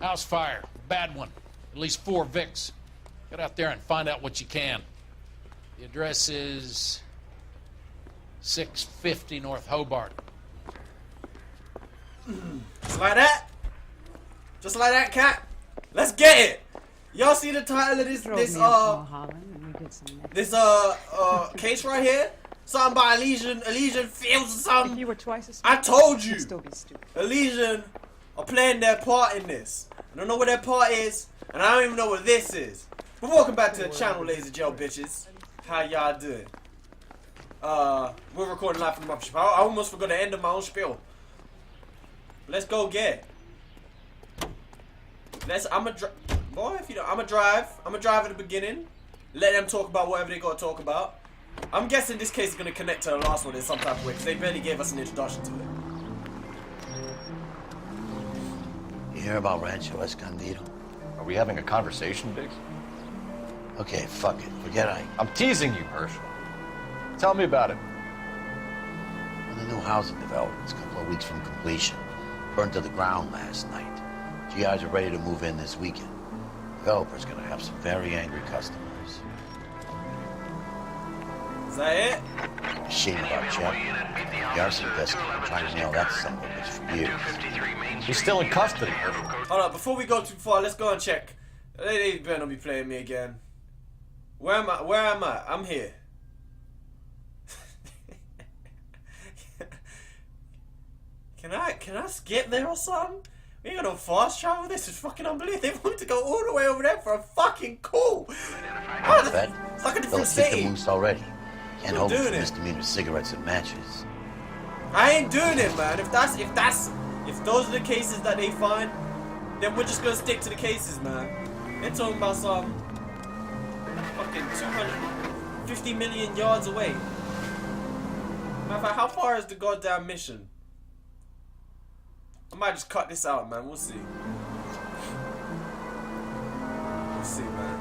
House fire. Bad one. At least 4 Vicks. Get out there and find out what you can. The address is 650 North Hobart. Just like that. Just like that, cat. Let's get it. Y'all see the title of this case right here? Something by Elysian Fields or something. If you were twice as I told you. I'd still be stupid. Elysian are playing their part in this. I don't know what their part is, and I don't even know what this is. But welcome back to the channel, ladies and gentlemen, bitches. How y'all doing? We're recording live from the mothership. I almost forgot to end of my own spiel. Let's go get it. I'ma drive at the beginning. Let them talk about whatever they gotta talk about. I'm guessing this case is gonna connect to the last one in some type of way, because they barely gave us an introduction to it. You hear about Rancho Escondido? Are we having a conversation, Biggs? Okay, fuck it. Forget I'm teasing you, Herschel. Tell me about it. Well, the new housing development's a couple of weeks from completion. Burned to the ground last night. GIs are ready to move in this weekend. Developer's gonna have some very angry customers. Is that it? Shame about Jeff. The arson desk has been trying to nail that son of a bitch for years. He's still in custody, Herschel. Hold up, before we go too far, let's go and check. They better not be playing me again. Where am I? I'm here. Can I skip there or something? We ain't got no fast travel. This is fucking unbelievable. They want me to go all the way over there for a fucking call. Fed, it's like a different they'll city. the moose already. Can't hold doing for it. misdemeanor cigarettes and matches. I ain't doing it, man. If those are the cases that they find, then we're just gonna stick to the cases, man. They're talking about some fucking 250 million yards away. Matter of fact, how far is the goddamn mission? I might just cut this out, man. We'll see. We'll see, man.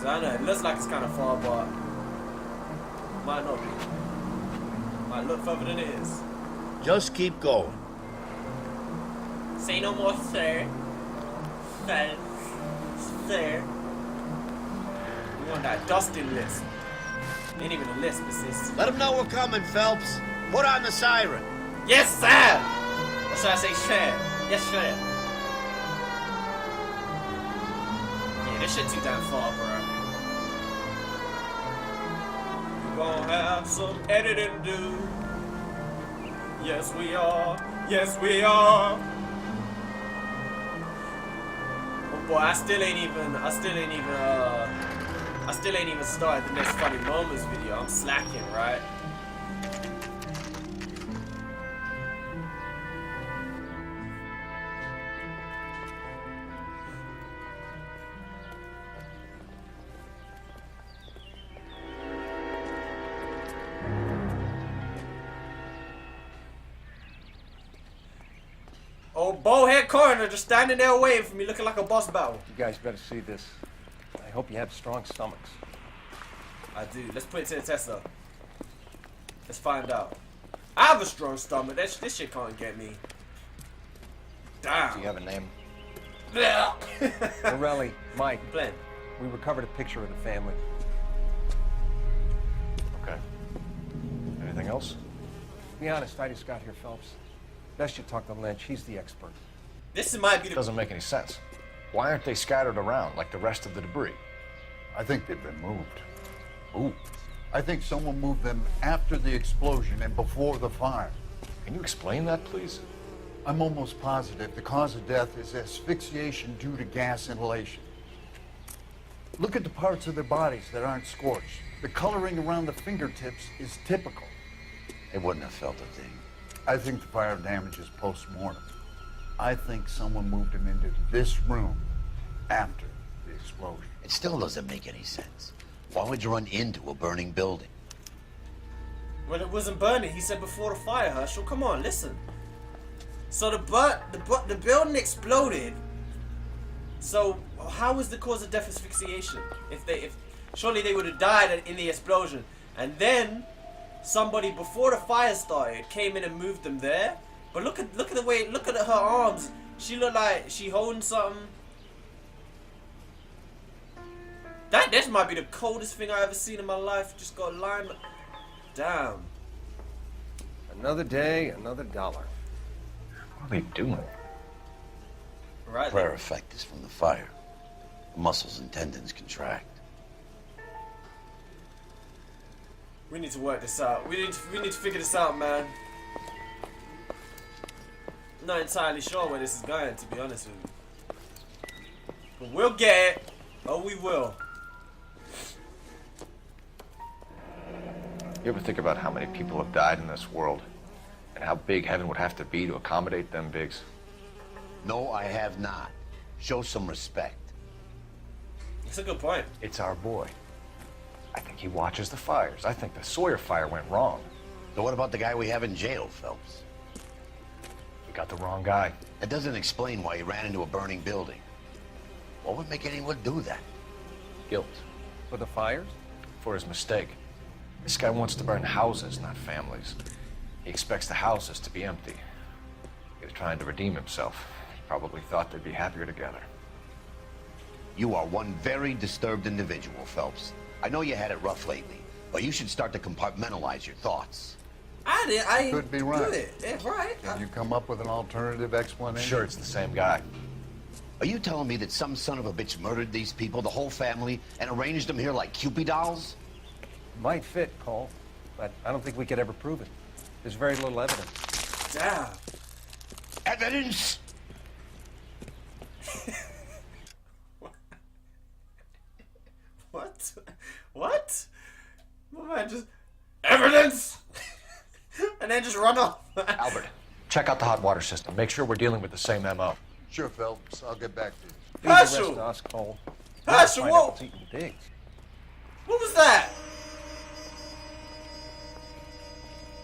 So I know it looks like it's kind of far, but might not be. Might look further than it is. Just keep going. Say no more, sir. Sir. We want that Dustin list. Ain't even a list, it's this. Let them know we're coming, Phelps. Put on the siren. Yes, sir! Or should I say sir? Yes, sir. Yeah, this shit too damn far, bro. We're gonna have some editing to do. Yes, we are. Yes, we are. Oh boy, I still ain't even started the next funny moments video. I'm slacking, right? Old bowhead coroner just standing there waiting for me, looking like a boss battle. You guys better see this. I hope you have strong stomachs. I do. Let's put it to the test, though. Let's find out. I have a strong stomach. This shit can't get me. Damn. Do you have a name? Morelli, Mike, Glenn. we recovered a picture of the family. Okay. Anything else? Be honest, I just got here, Phelps. Best you talk to Lynch. He's the expert. This might be the... Doesn't make any sense. Why aren't they scattered around like the rest of the debris? I think they've been moved. Ooh. I think someone moved them after the explosion and before the fire. Can you explain that, please? I'm almost positive the cause of death is asphyxiation due to gas inhalation. Look at the parts of their bodies that aren't scorched. The coloring around the fingertips is typical. They wouldn't have felt a thing. I think the fire damage is post-mortem. I think someone moved him into this room after the explosion. It still doesn't make any sense. Why would you run into a burning building? Well, it wasn't burning. He said before the fire, Herschel. Come on, listen. So the building exploded. So how was the cause of death asphyxiation? Surely they would have died in the explosion, and then somebody before the fire started came in and moved them there. But look at the way, look at her arms. She look like she holding something. This might be the coldest thing I ever seen in my life. Just got lime. Damn. Another day, another dollar. What are they doing? Right. Prayer effect is from the fire. The muscles and tendons contract. We need to work this out. We need to figure this out, man. I'm not entirely sure where this is going, to be honest with you. But we'll get it. Oh, we will. You ever think about how many people have died in this world? And how big heaven would have to be to accommodate them bigs? No, I have not. Show some respect. That's a good point. It's our boy. I think he watches the fires. I think the Sawyer fire went wrong. So what about the guy we have in jail, Phelps? We got the wrong guy. That doesn't explain why he ran into a burning building. What would make anyone do that? Guilt. For the fires? For his mistake. This guy wants to burn houses, not families. He expects the houses to be empty. He was trying to redeem himself. He probably thought they'd be happier together. You are one very disturbed individual, Phelps. I know you had it rough lately, but you should start to compartmentalize your thoughts. I Could be do right. it. Yeah, right. Can you come up with an alternative explanation? Sure, it's the same guy. Are you telling me that some son of a bitch murdered these people, the whole family, and arranged them here like Cupid dolls? Might fit, Cole, but I don't think we could ever prove it. There's very little evidence. Damn. Evidence? What? What? My man just evidence, and then just run off. Albert, check out the hot water system. Make sure we're dealing with the same MO. Sure, Phelps. I'll get back to you. Leave the rest Herschel! to us, Cole. Herschel, Find out whoa! what's eating the digs. What was that?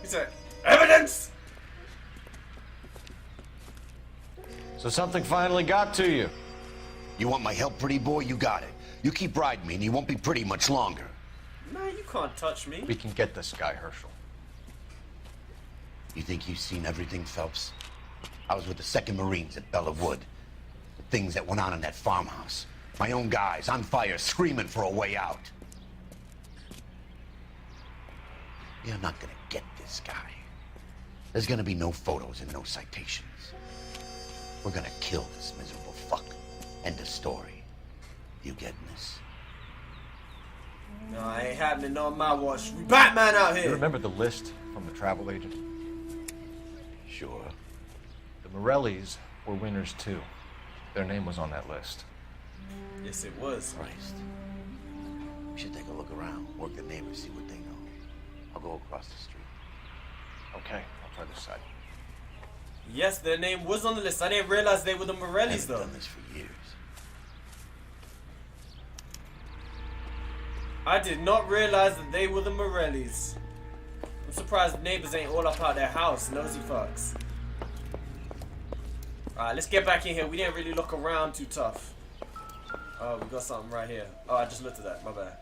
He said, evidence! So something finally got to you. You want my help, pretty boy? You got it. You keep riding me and you won't be pretty much longer. Man, you can't touch me. We can get this guy, Herschel. You think you've seen everything, Phelps? I was with the 2nd Marines at Bella Wood. The things that went on in that farmhouse. My own guys on fire, screaming for a way out. You're not gonna get this guy. There's gonna be no photos and no citations. We're gonna kill this miserable fuck. End of story. You getting this? No, it ain't happening on my watch. We Batman out You here. remember the list from the travel agent? Sure. The Morellis were winners too. Their name was on that list. Yes, it was. Christ. We should take a look around, work the neighbors, see what they know. I'll go across the street. Okay, I'll try this side. Yes, their name was on the list. I didn't realize they were the I Morellis, haven't though. done this for years. I did not realize that they were the Morellis. I'm surprised the neighbors ain't all up out their house, nosy fucks. Alright, let's get back in here. We didn't really look around too tough. Oh, we got something right here. Oh, I just looked at that. My bad.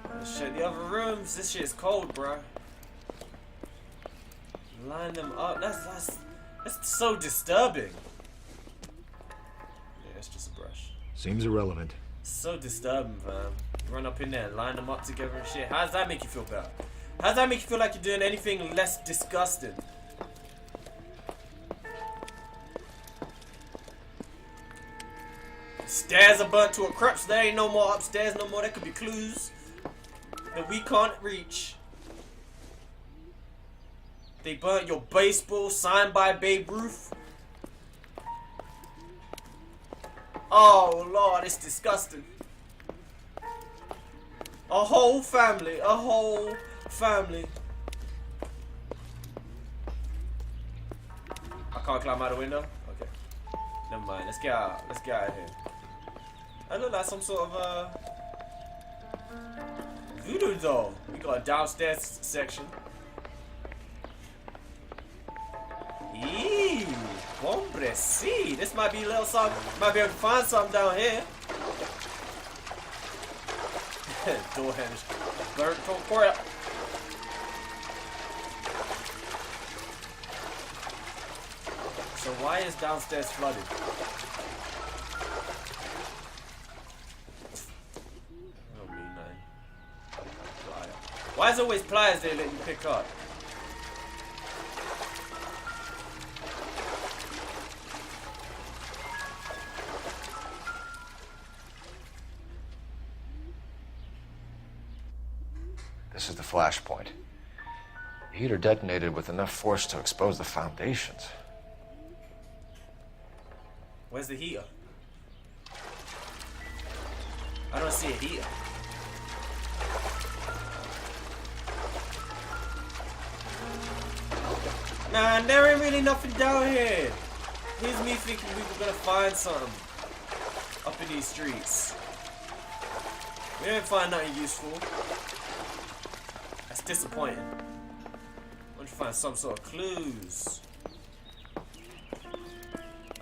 Oh, shit, the other rooms. This shit is cold, bro. Line them up. That's so disturbing. Yeah, it's just a brush. Seems irrelevant. So disturbing, man. Run up in there and line them up together and shit. How does that make you feel better? How does that make you feel like you're doing anything less disgusting? Stairs are burnt to a crisp. There ain't no more upstairs no more. There could be clues that we can't reach. They burnt your baseball signed by Babe Ruth. Oh Lord, it's disgusting. A whole family, a whole family. I can't climb out the window? Okay. Never mind, let's get out. Let's get out of here. I look like some sort of voodoo doll. We got a downstairs section. Eee, hombre, see. This might be a little something. Might be able to find something down here. Door hinge burnt to crap. So why is downstairs flooded? Oh, me, man. Why is it always pliers they let you pick up? This is the flashpoint. The heater detonated with enough force to expose the foundations. Where's the heater? I don't see a heater. Man, there ain't really nothing down here. Here's me thinking we were gonna find something up in these streets. We didn't find nothing useful. That's disappointing. I want to find some sort of clues.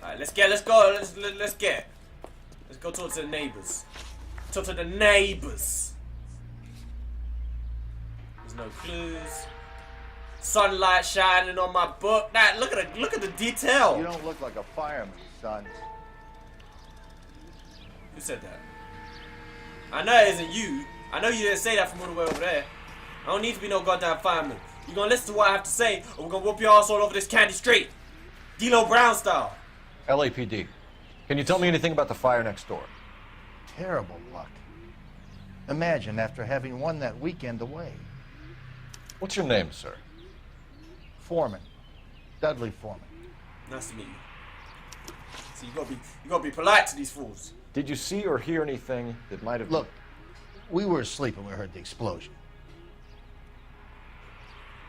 Alright, let's go. Let's go talk to the neighbors. Talk to the neighbors. There's no clues. Sunlight shining on my book. That look at the detail. You don't look like a fireman, son. Who said that? I know it isn't you. I know you didn't say that from all the way over there. I don't need to be no goddamn fireman. You gonna listen to what I have to say, or we're gonna whoop your ass all over this candy street. D-Lo Brown style. LAPD. Can you tell me anything about the fire next door? Terrible luck. Imagine after having won that weekend away. What's your name, sir? Foreman. Dudley Foreman. Nice to meet you. See, you gotta be polite to these fools. Did you see or hear anything that might have... Look, we were asleep when we heard the explosion.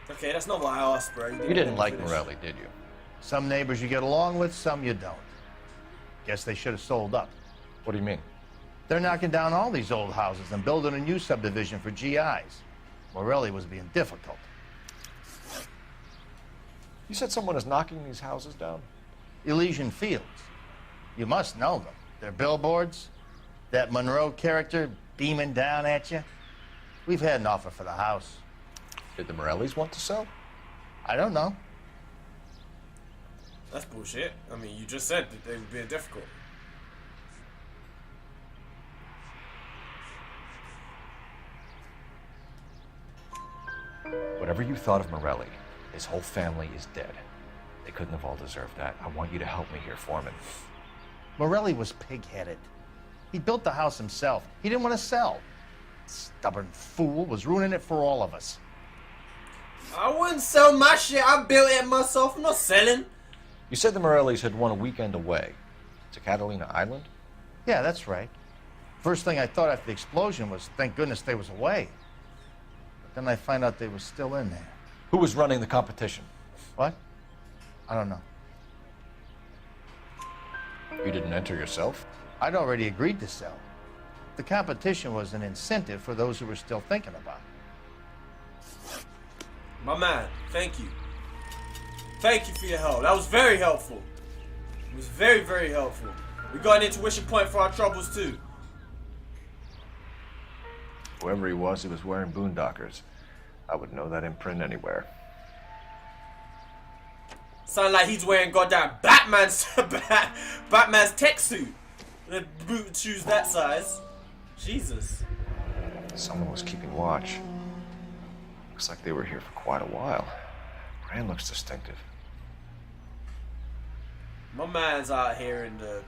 Okay, that's not what I asked, bro. You didn't like Morelli, did you? Some neighbors you get along with, some you don't. Guess they should have sold up. What do you mean? They're knocking down all these old houses and building a new subdivision for GIs. Morelli was being difficult. You said someone is knocking these houses down? Elysian Fields. You must know them. Their billboards, that Monroe character beaming down at you. We've had an offer for the house. Did the Morellis want to sell? I don't know. That's bullshit. I mean, you just said that they were being difficult. Whatever you thought of Morelli, his whole family is dead. They couldn't have all deserved that. I want you to help me here, Foreman. Morelli was pig-headed. He built the house himself. He didn't want to sell. Stubborn fool was ruining it for all of us. I wouldn't sell my shit. I built it myself. I'm not selling. You said the Morellis had won a weekend away to Catalina Island? Yeah, that's right. First thing I thought after the explosion was, thank goodness they was away. But then I find out they was still in there. Who was running the competition? What? I don't know. You didn't enter yourself? I'd already agreed to sell. The competition was an incentive for those who were still thinking about it. My man, thank you. Thank you for your help. That was very helpful. It was very, very helpful. We got an intuition point for our troubles too. Whoever he was wearing boondockers. I would know that imprint anywhere. Sound like he's wearing goddamn Batman's Batman's tech suit. The boot shoes that size. Jesus. Someone was keeping watch. Looks like they were here for quite a while. Brand looks distinctive. My man's out here in the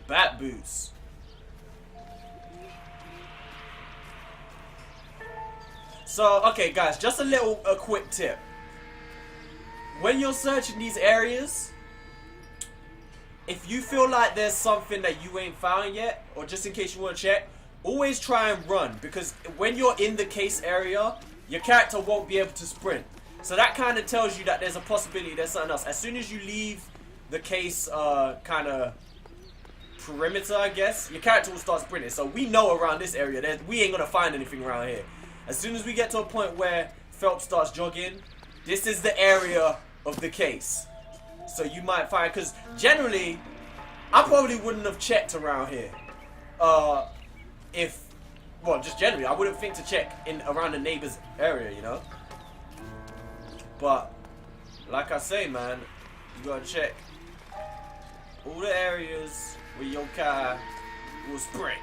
bat boots. So, okay guys, just a quick tip. When you're searching these areas, if you feel like there's something that you ain't found yet, or just in case you want to check, always try and run, because when you're in the case area, your character won't be able to sprint. So that kind of tells you that there's a possibility there's something else. As soon as you leave the case kind of perimeter, I guess, your character will start sprinting. So we know around this area that we ain't gonna find anything around here. As soon as we get to a point where Phelps starts jogging, this is the area of the case. So you might find, because generally, I probably wouldn't have checked around here. Just generally, I wouldn't think to check around the neighbor's area, you know? But, like I say, man, you gotta check All the areas where your car will spring.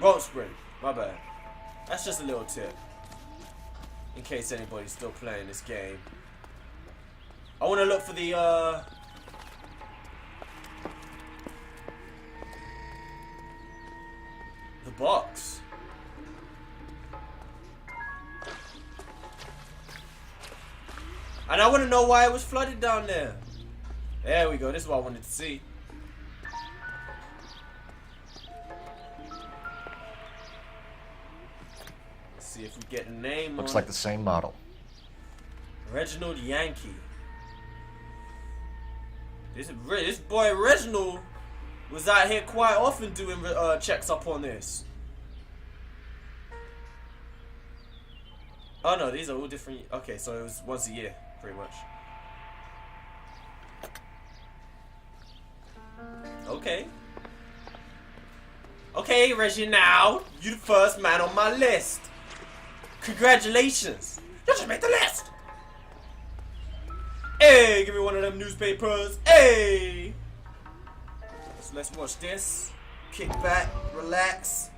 Won't spring. My bad. That's just a little tip. In case anybody's still playing this game. I want to look for the box. And I want to know why it was flooded down there. There we go. This is what I wanted to see. Let's see if we get the name. Looks on like it. the same model. Reginald Yankee. This boy Reginald was out here quite often doing checks up on this. Oh no, these are all different. Okay, so it was once a year, pretty much. Okay. Okay, Reginald, you the first man on my list. Congratulations, you just made the list. Hey, give me one of them newspapers. Hey. So let's watch this. Kick back, relax,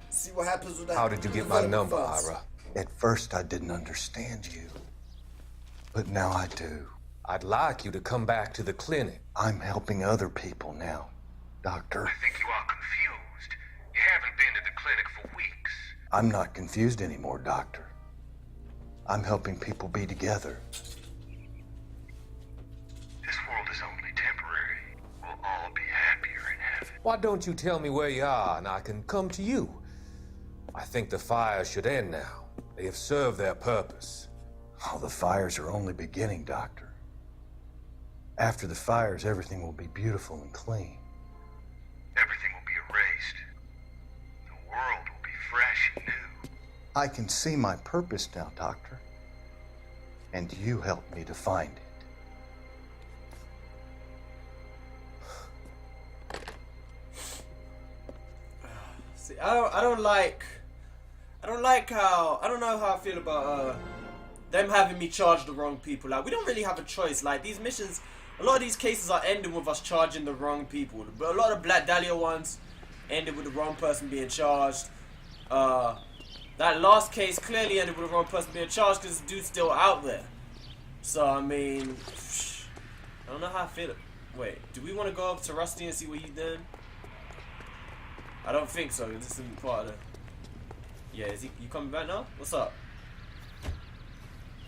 see what happens with that. How did you get my development number, funds. Ira? At first, I didn't understand you. But now I do. I'd like you to come back to the clinic. I'm helping other people now, Doctor. I think you are confused. You haven't been to the clinic for weeks. I'm not confused anymore, Doctor. I'm helping people be together. This world is only temporary. We'll all be happier in heaven. Why don't you tell me where you are and I can come to you? I think the fire should end now. They have served their purpose. Oh, the fires are only beginning, Doctor. After the fires, everything will be beautiful and clean. Everything will be erased. The world will be fresh and new. I can see my purpose now, Doctor. And you helped me to find it. See, I don't know how I feel about them having me charge the wrong people. Like, we don't really have a choice. Like, these missions, a lot of these cases are ending with us charging the wrong people. But a lot of Black Dahlia ones ended with the wrong person being charged. That last case clearly ended with the wrong person being charged because this dude's still out there. So, I mean, I don't know how I feel. Wait, do we want to go up to Rusty and see what he's doing? I don't think so. This isn't part of the... Yeah, is he? You coming back now? What's up?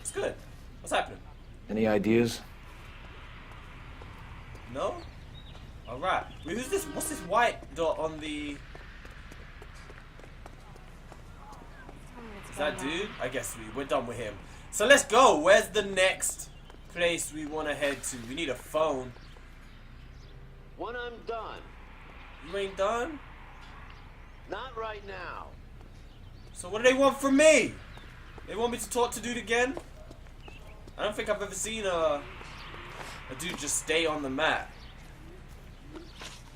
It's good. What's happening? Any ideas? No? Alright. Wait, who's this? What's this white dot on the... Is that dude? I guess we're done with him. So let's go. Where's the next place we want to head to? We need a phone. When I'm done. You ain't done? Not right now. So what do they want from me? They want me to talk to dude again? I don't think I've ever seen a dude just stay on the mat.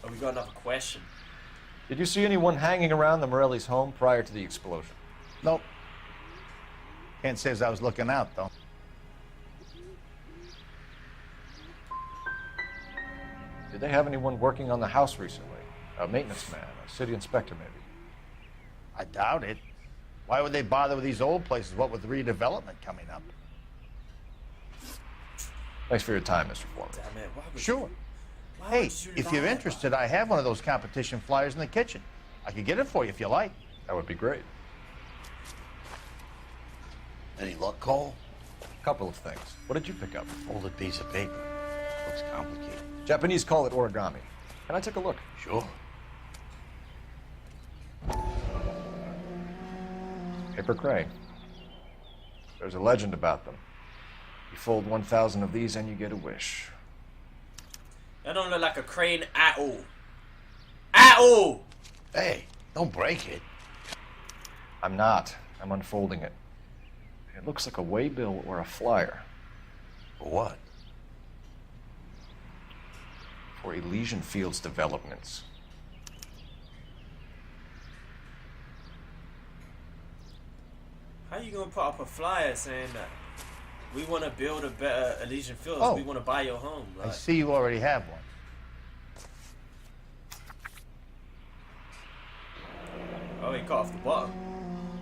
Oh, we got another question. Did you see anyone hanging around the Morelli's home prior to the explosion? Nope. Can't say as I was looking out, though. Did they have anyone working on the house recently? A maintenance man, a city inspector maybe? I doubt it. Why would they bother with these old places, what with redevelopment coming up? Thanks for your time, Mr. Foreman. Damn it, why would Sure. you- why Hey, would you if you're lie interested, I have one of those competition flyers in the kitchen. I could get it for you if you like. That would be great. Any luck, Cole? Couple of things. What did you pick up? Folded piece of paper. Looks complicated. Japanese call it origami. Can I take a look? Sure. Paper crane. There's a legend about them. You fold 1,000 of these and you get a wish. That don't look like a crane at all. At all! Hey, don't break it. I'm not. I'm unfolding it. It looks like a waybill or a flyer. For what? For Elysian Fields developments. How you gonna put up a flyer saying that? We want to build a better Elysian Fields. Oh. We want to buy your home. I Like, see you already have one. oh, he cut off the bottom.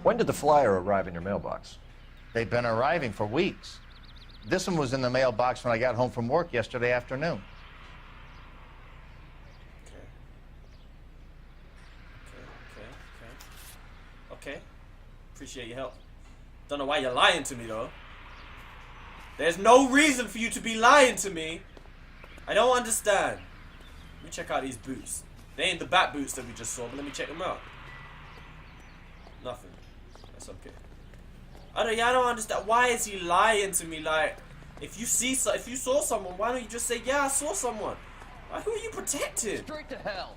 When did the flyer arrive in your mailbox? They've been arriving for weeks. This one was in the mailbox when I got home from work yesterday afternoon. Okay. Appreciate your help. Don't know why you're lying to me, though. There's no reason for you to be lying to me. I don't understand. Let me check out these boots. They ain't the bat boots that we just saw, but let me check them out. Nothing. That's okay. I don't understand. Why is he lying to me? Like, if you saw someone, why don't you just say, yeah, I saw someone? Like, who are you protecting? Straight to hell.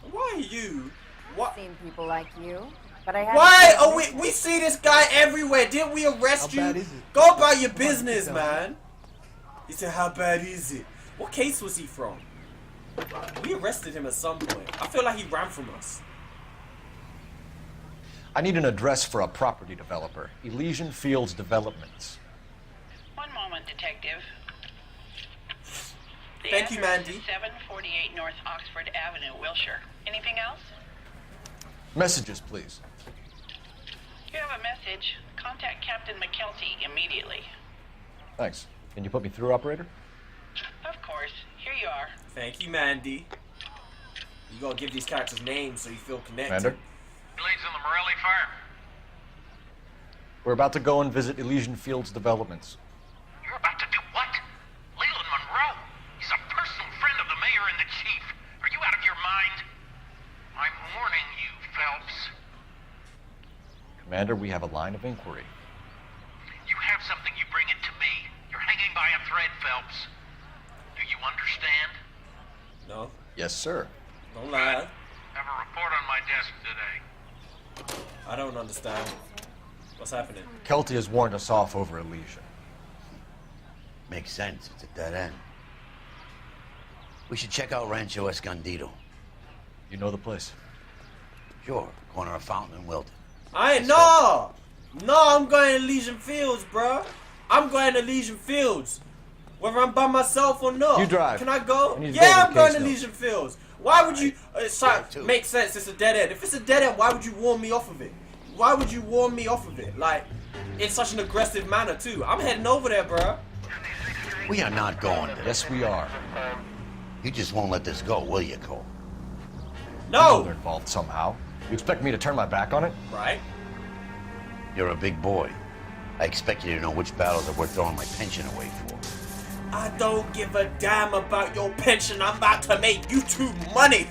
Why are you? What? I've seen people like you, but I haven't. Why? Oh, we see this guy everywhere. Didn't we arrest you? bad is it? Go about your business, man. He said, how bad is it? What case was he from? We arrested him at some point. I feel like he ran from us. I need an address for a property developer. Elysian Fields Developments. One moment, detective. The Thank you, address Mandy. is 748 North Oxford Avenue, Wilshire. Anything else? Messages, please. You have a message. Contact Captain McKelty immediately. Thanks. Can you put me through, operator? Of course. Here you are. Thank you, Mandy. You gotta give these characters names so you feel connected. Commander? Leeds on the Morelli farm. We're about to go and visit Elysian Fields Developments. You're about to do what? Leland Monroe. He's a personal friend of the mayor and the chief. Are you out of your mind? I'm warning you, Phelps. Commander, we have a line of inquiry. You have something, you bring it to me. You're hanging by a thread, Phelps. Do you understand? No. Yes, sir. Don't lie. Have a report on my desk today. I don't understand. What's happening? Kelty has warned us off over Elysian. Makes sense. It's a dead end. We should check out Rancho Escondido. You know the place? Sure. Corner of Fountain and Wilton. No, I'm going to Elysian Fields, bro. I'm going to Elysian Fields. Whether I'm by myself or not. You drive. Can I go? I need to Yeah, go over I'm going the to case Elysian Fields. Why would you... makes sense, it's a dead end. If it's a dead end, why would you warn me off of it? Why would you warn me off of it? Like, in such an aggressive manner, too. I'm heading over there, bro. We are not going there. Yes, we are. You just won't let this go, will you, Cole? No! They're involved somehow. You expect me to turn my back on it? Right? You're a big boy. I expect you to know which battles are worth throwing my pension away for. I don't give a damn about your pension. I'm about to make YouTube money.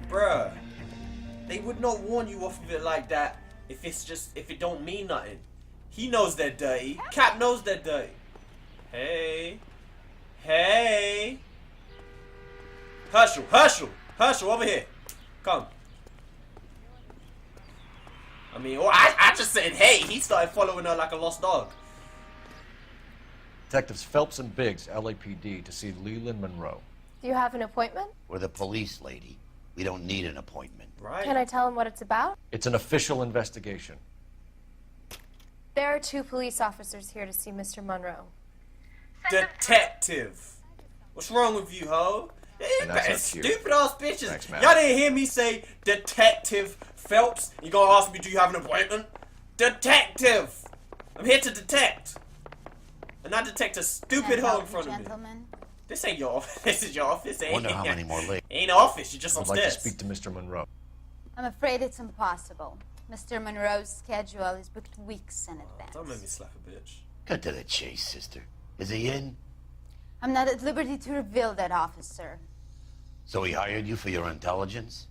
Bruh. They would not warn you off of it like that if it don't mean nothing. He knows they're dirty. Cap knows they're dirty. Hey. Herschel, over here. Come. I mean, I just said hey. He started following her like a lost dog. Detectives Phelps and Biggs, LAPD, to see Leland Monroe. Do you have an appointment? We're the police, lady. We don't need an appointment. Right. Can I tell him what it's about? It's an official investigation. There are 2 police officers here to see Mr. Monroe. Detective. What's wrong with you, ho? And that's not cute. Stupid ass bitches. Thanks, man. Y'all didn't hear me say Detective Phelps. You gonna ask me, do you have an appointment? Detective. I'm here to detect. And not detect a stupid hoe in front of me. This ain't your office. This is your office. Ain't Wonder how many more late. Ain't an office. You're just I'd upstairs. like to speak to Mr. Monroe. I'm afraid it's impossible. Mr. Monroe's schedule is booked weeks in advance. Don't make me slap a bitch. Cut to the chase, sister. Is he in? I'm not at liberty to reveal that, officer. So he hired you for your intelligence?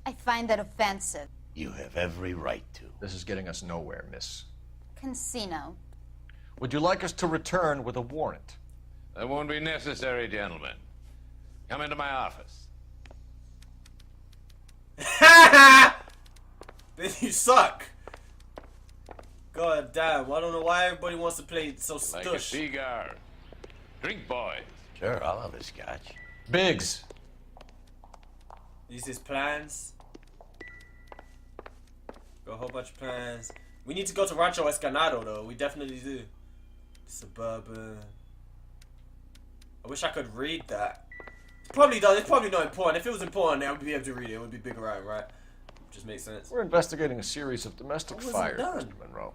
I find that offensive. You have every right to. This is getting us nowhere, miss. Casino. Would you like us to return with a warrant? That won't be necessary, gentlemen. Come into my office. Then you suck. God damn, I don't know why everybody wants to play so Like a stush. cigar. Drink, boys. Sure, I'll have a scotch. Biggs. These his plans. Got a whole bunch of plans. We need to go to Rancho Escanado, though. We definitely do. Suburban. I wish I could read that. It probably does. It's probably not important. If it was important, I would be able to read it. It would be bigger, right? Just makes sense. We're investigating a series of domestic fires, done. Mr. Monroe.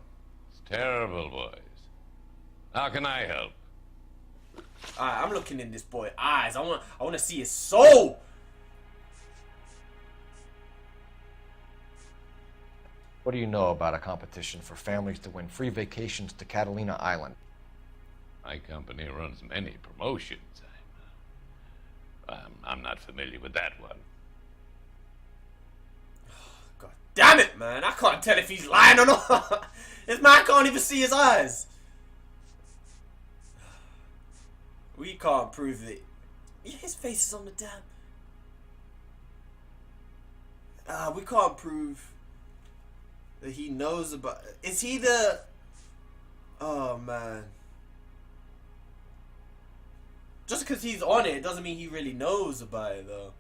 It's terrible, boys. How can I help? Alright, I'm looking in this boy's eyes. I want to see his soul. What do you know about a competition for families to win free vacations to Catalina Island? My company runs many promotions. I'm not familiar with that one. God damn it, man. I can't tell if he's lying or not. This man can't even see his eyes. We can't prove it. Yeah, his face is on the damn. We can't prove that he knows about. Is he the? Oh man. Just because he's on it doesn't mean he really knows about it, though.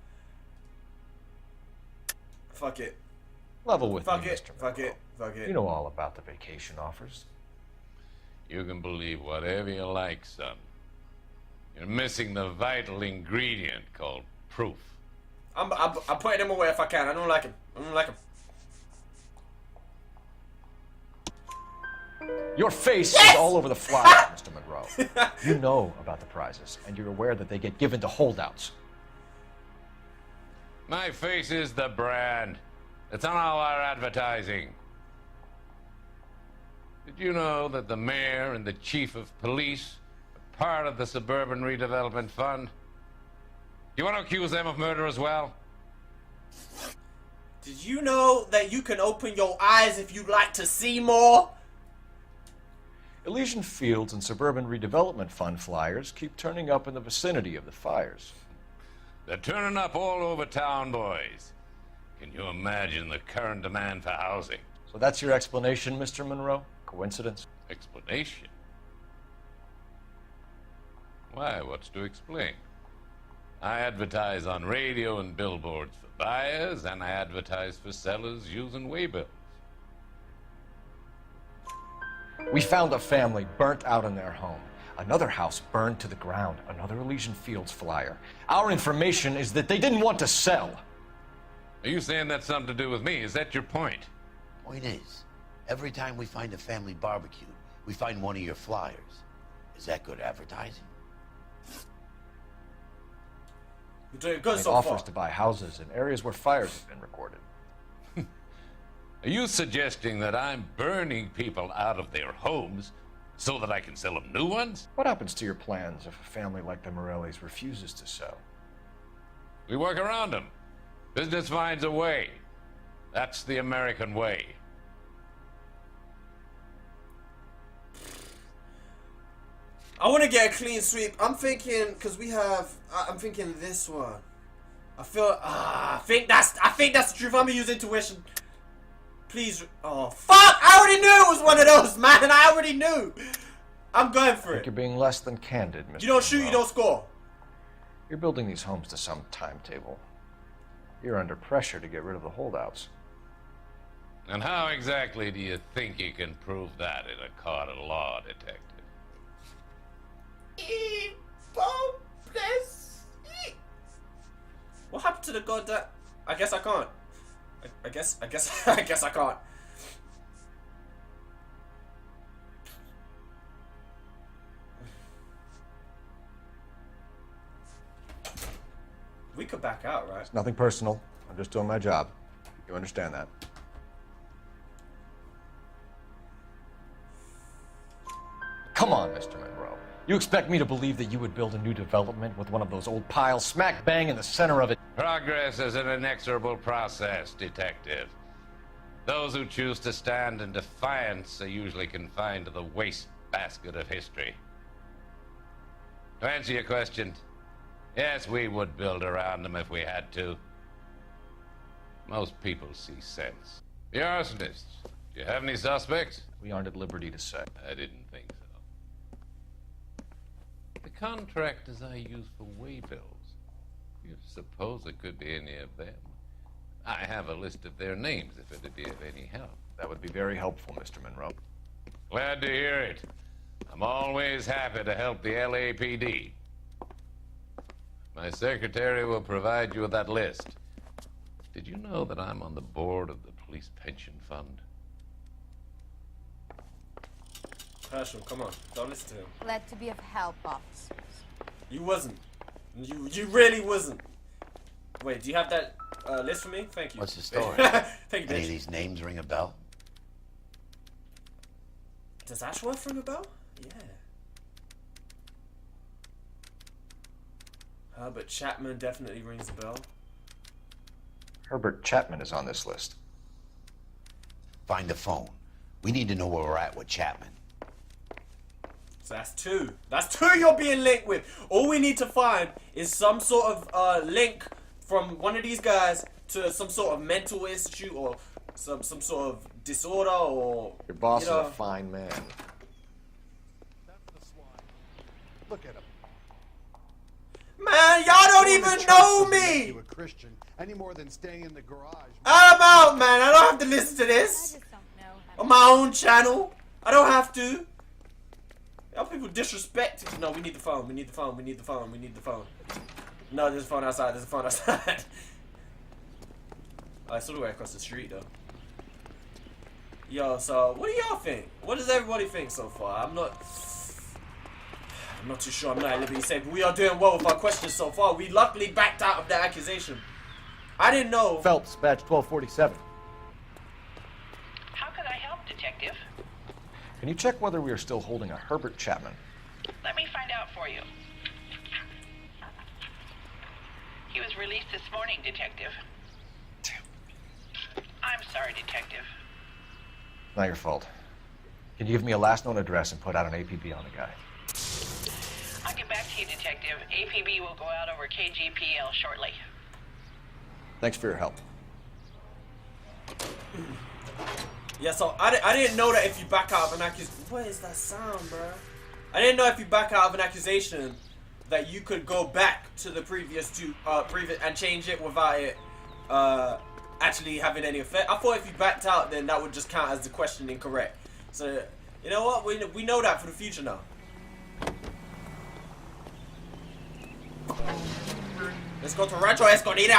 Fuck it. Level with Fuck me, it. Mr. Fuck Monroe. it. Fuck it. You know all about the vacation offers. You can believe whatever you like, son. You're missing the vital ingredient called proof. I'm putting him away if I can. I don't like him. Your face is all over the flyer, Mr. Monroe. You know about the prizes, and you're aware that they get given to holdouts. My face is the brand. It's on all our advertising. Did you know that the mayor and the chief of police are part of the Suburban Redevelopment Fund? Do you want to accuse them of murder as well? Did you know that you can open your eyes if you'd like to see more? Elysian Fields and Suburban Redevelopment Fund flyers keep turning up in the vicinity of the fires. They're turning up all over town, boys. Can you imagine the current demand for housing? So that's your explanation, Mr. Monroe? Coincidence? Explanation? Why, what's to explain? I advertise on radio and billboards for buyers, and I advertise for sellers using waybills. We found a family burnt out in their home. Another house burned to the ground. Another Elysian Fields flyer. Our information is that they didn't want to sell. Are you saying that's something to do with me? Is that your point? Point is, every time we find a family barbecue, we find one of your flyers. Is that good advertising? You're doing good It so offers far. to buy houses in areas where fires have been recorded. Are you suggesting that I'm burning people out of their homes so that I can sell them new ones? What happens to your plans if a family like the Morellis refuses to sell? We work around them. Business finds a way. That's the American way. I want to get a clean sweep. I'm thinking, because we have, I'm thinking this one. I think that's the truth. I'm gonna use intuition. Please. Oh, fuck! I already knew it was one of those, man. I already knew. I'm going for I think it. you're being less than candid, Mr. You don't shoot, Monroe. you don't score. You're building these homes to some timetable. You're under pressure to get rid of the holdouts. And how exactly do you think you can prove that in a court of law, detective? What happened to the god that? I guess I can't. I guess I can't. We could back out, right? It's nothing personal. I'm just doing my job. You understand that? Come on, Mr. Monroe. You expect me to believe that you would build a new development with one of those old piles smack bang in the center of it? Progress is an inexorable process, detective. Those who choose to stand in defiance are usually confined to the wastebasket of history. To answer your question, yes, we would build around them if we had to. Most people see sense. The arsonists, do you have any suspects? We aren't at liberty to say. I didn't think so. The contractors I use for waybills, you suppose it could be any of them? I have a list of their names if it'd be of any help. That would be very helpful, Mr. Monroe. Glad to hear it. I'm always happy to help the LAPD. My secretary will provide you with that list. Did you know that I'm on the board of the police pension fund? Herschel, come on. Don't listen to him. Glad to be of help, officers. You wasn't. You really wasn't. Wait, do you have that list for me? Thank you. What's the story? Thank you, Any bitch. of these names ring a bell? Does Ashworth ring a bell? Yeah. Herbert Chapman definitely rings a bell. Herbert Chapman is on this list. Find the phone. We need to know where we're at with Chapman. So that's two. That's two you're being linked with. All we need to find is some sort of link from one of these guys to some sort of mental institute or some sort of disorder or... Your boss you know, is a fine man. Look at him. Man, y'all don't even know me! You a Christian any more than staying in the garage. I'm out, man. I don't have to listen to this. On my own channel. I don't have to. Y'all people disrespect. No, we need the phone. We need the phone. We need the phone. We need the phone. No, there's a phone outside. There's a phone outside. I saw the way across the street, though. Yo, so, what do y'all think? What does everybody think so far? I'm not too sure. I'm not at liberty to say, but we are doing well with our questions so far. We luckily backed out of that accusation. I didn't know. Phelps, badge 1247. How could I help, Detective? Can you check whether we are still holding a Herbert Chapman? Let me find out for you. He was released this morning, Detective. I'm sorry, Detective. Not your fault. Can you give me a last known address and put out an APB on the guy? I'll get back to you, Detective. APB will go out over KGPL shortly. Thanks for your help. Yeah, so I didn't know that if you back out of an accusation... What is that sound, bro? I didn't know if you back out of an accusation that you could go back to the previous two, and change it without it, actually having any effect. I thought if you backed out, then that would just count as the question incorrect. So, you know what? We know that for the future now. Let's go to Rancho Escondido.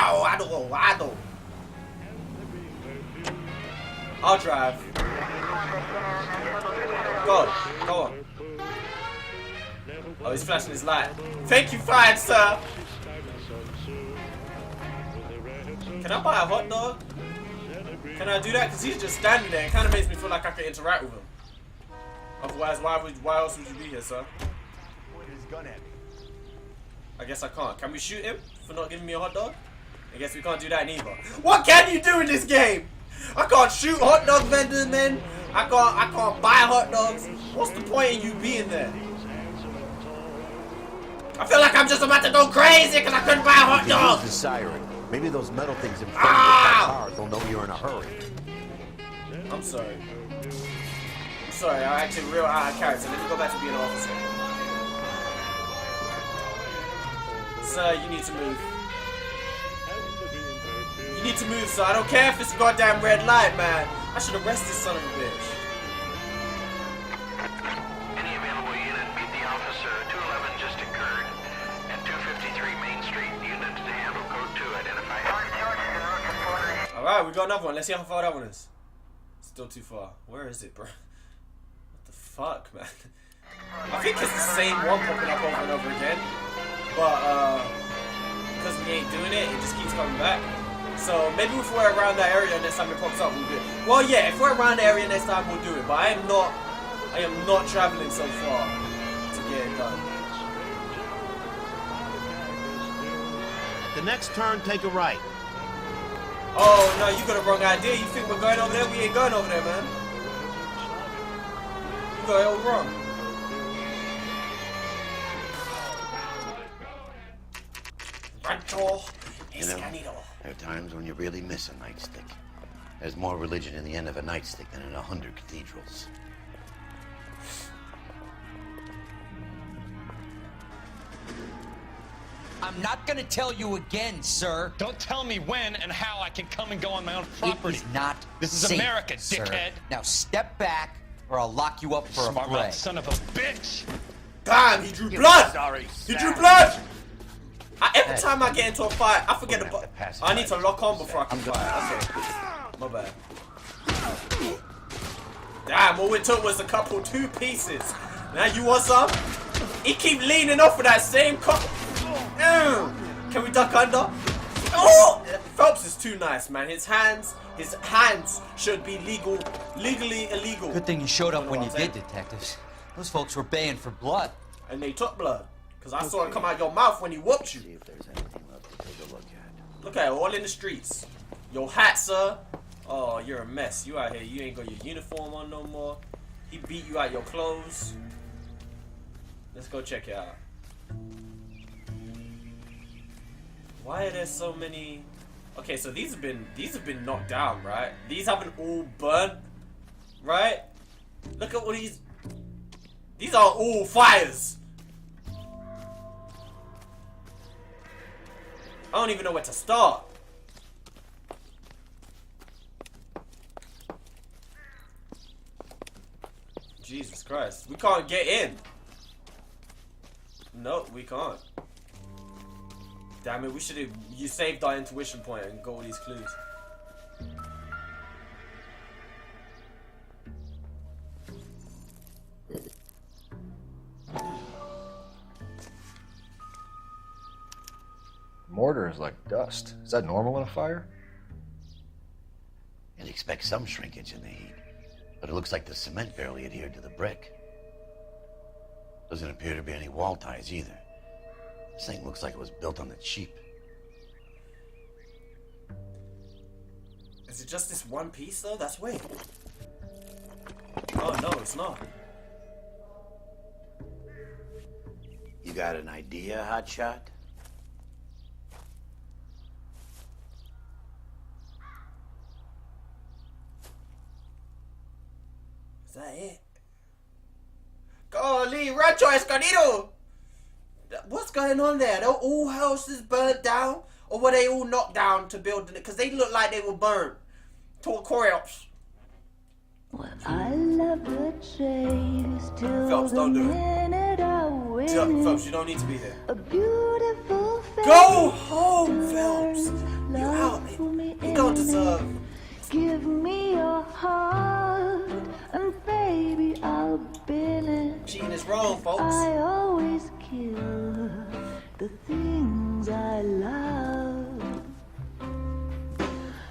I'll drive. Go on. Oh, he's flashing his light. Thank you, fine, sir. Can I buy a hot dog? Can I do that? Because he's just standing there. It kind of makes me feel like I can interact with him. Otherwise, why else would you be here, sir? Point his gun at me. I guess I can't. Can we shoot him for not giving me a hot dog? I guess we can't do that neither. What can you do in this game? I can't shoot hot dog vendors, man. I can't buy hot dogs. What's the point in you being there? I feel like I'm just about to go crazy because I couldn't buy a hot dog. Use the siren. Maybe those metal things in front of the car will know you're in a hurry. I'm sorry. I'm sorry. I'm actually real out of character. Let me go back to being an officer. Sir, you need to move. You need to move, sir. I don't care if it's a goddamn red light, man. I should arrest this son of a bitch. Any available unit, meet the officer. 211 just occurred. At 253 Main Street. Unit to handle code 2 identified. Alright, we got another one. Let's see how far that one is. Still too far. Where is it, bro? What the fuck, man? I think it's the same one popping up over and over again. But, because we ain't doing it, it just keeps coming back. So, maybe if we're around that area next time it pops up, we'll do it. Well, yeah, if we're around the area next time, we'll do it. But I am not traveling so far to get it done. The next turn, take a right. Oh, no, you got a wrong idea. You think we're going over there? We ain't going over there, man. You got it all wrong. Rancho Escondido. There are times when you really miss a nightstick. There's more religion in the end of a nightstick than in 100 cathedrals. I'm not gonna tell you again, sir. Don't tell me when and how I can come and go on my own property. It is not This is safe, America, sir. dickhead. Now step back, or I'll lock you up for a Smart fray. mouth son of a bitch. Damn, he drew blood. Sorry, He drew blood. Every time I get into a fight, I forget about. I need to lock on before I can fight. That's it. My bad. Damn, all it took was a couple 2 pieces. Now you want some? He keep leaning off of that same couple. Can we duck under? Oh! Phelps is too nice, man. His hands should be legally illegal. Good thing you showed up when you did, detectives. Those folks were baying for blood. And they took blood. Because I saw it come out your mouth when he whooped you. See if there's anything left to take a look at. Look at it, all in the streets. Your hat, sir. Oh, you're a mess. You out here. You ain't got your uniform on no more. He beat you out your clothes. Let's go check it out. Why are there so many? Okay, so these have been knocked down, right? These haven't all burnt, right? Look at all these. These are all fires. I don't even know where to start. Jesus Christ. We can't get in. No, we can't. Damn it, we should have. You saved our intuition point and got all these clues. Mortar is like dust. Is that normal in a fire? You'd expect some shrinkage in the heat, but it looks like the cement barely adhered to the brick. Doesn't appear to be any wall ties either. This thing looks like it was built on the cheap. Is it just this one piece though? That's weird. Oh no, it's not. You got an idea, Hotshot? Is that it? Golly, Rancho Escondido! What's going on there? Are all houses burnt down? Or were they all knocked down to build it? Because they look like they were burned to a corpse. I love the chase till Phelps, don't do it. Phelps, you don't need to be here. A beautiful Go home, Phelps! You out. You don't deserve. Give me your heart, and baby, I'll bin it. Cheating is wrong, folks. I always kill the things I love.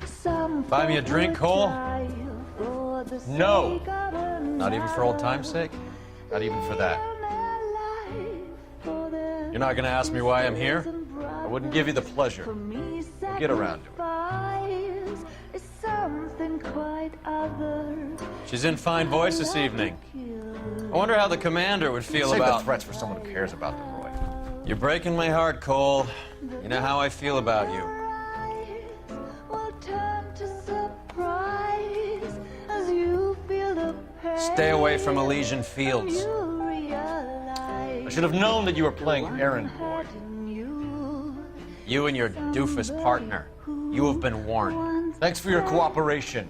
Some Buy me a drink, Cole? for the No. sake of a Not even for old time's sake? Not even for that. You're not gonna ask me why I'm here? I wouldn't give you the pleasure. We'll get around to it. Is something quite other. She's in fine voice this evening. I wonder how the commander would feel Save about... the threats for someone who cares about them, Roy. You're breaking my heart, Cole. You know how I feel about you. Will turn to surprise as you feel the pain. Stay away from Elysian Fields. You realize I should have known that you were playing errand boy. You and your doofus partner. You have been warned. Thanks for your cooperation,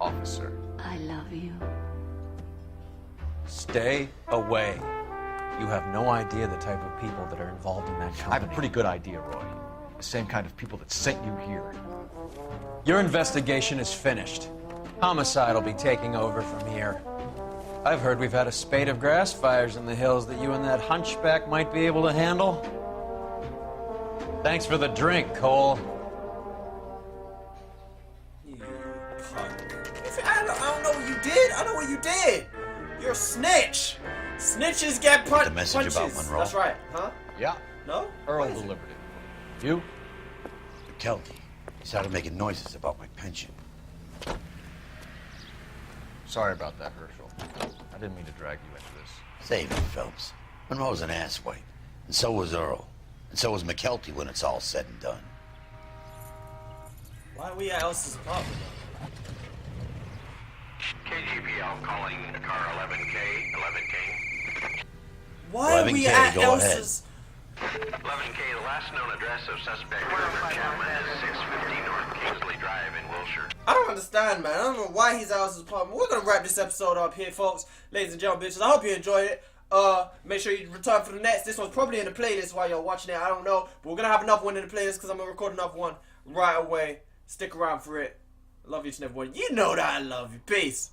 officer. I love you. Stay away. You have no idea the type of people that are involved in that I have company. a pretty good idea, Roy. The same kind of people that sent you here. Your investigation is finished. Homicide will be taking over from here. I've heard we've had a spate of grass fires in the hills that you and that hunchback might be able to handle. Thanks for the drink, Cole. I don't know what you did. I know what you did. You're a snitch. Snitches get The message punches. about Monroe? That's right, huh? Yeah. No? Earl delivered it. You? McKelty. He started making noises about my pension. Sorry about that, Herschel. I didn't mean to drag you into this. Save it, Phelps. Monroe's an asswipe. And so was Earl. And so was McKelty when it's all said and done. Why are we at Elsa's apartment? KGPL calling car 11K, 11K. Why are we 11K, at go Elsa's? 11K, the last known address of suspect Herbert Chapman is 650 North Kingsley Drive in Wilshire. I don't understand, man. I don't know why he's out of his apartment. We're gonna wrap this episode up here, folks. Ladies and gentlemen, bitches. I hope you enjoyed it. Make sure you return for the next. This one's probably in the playlist while you're watching it. I don't know. But we're gonna have another one in the playlist because I'm gonna record another one right away. Stick around for it. I love each and every one. You know that I love you. Peace.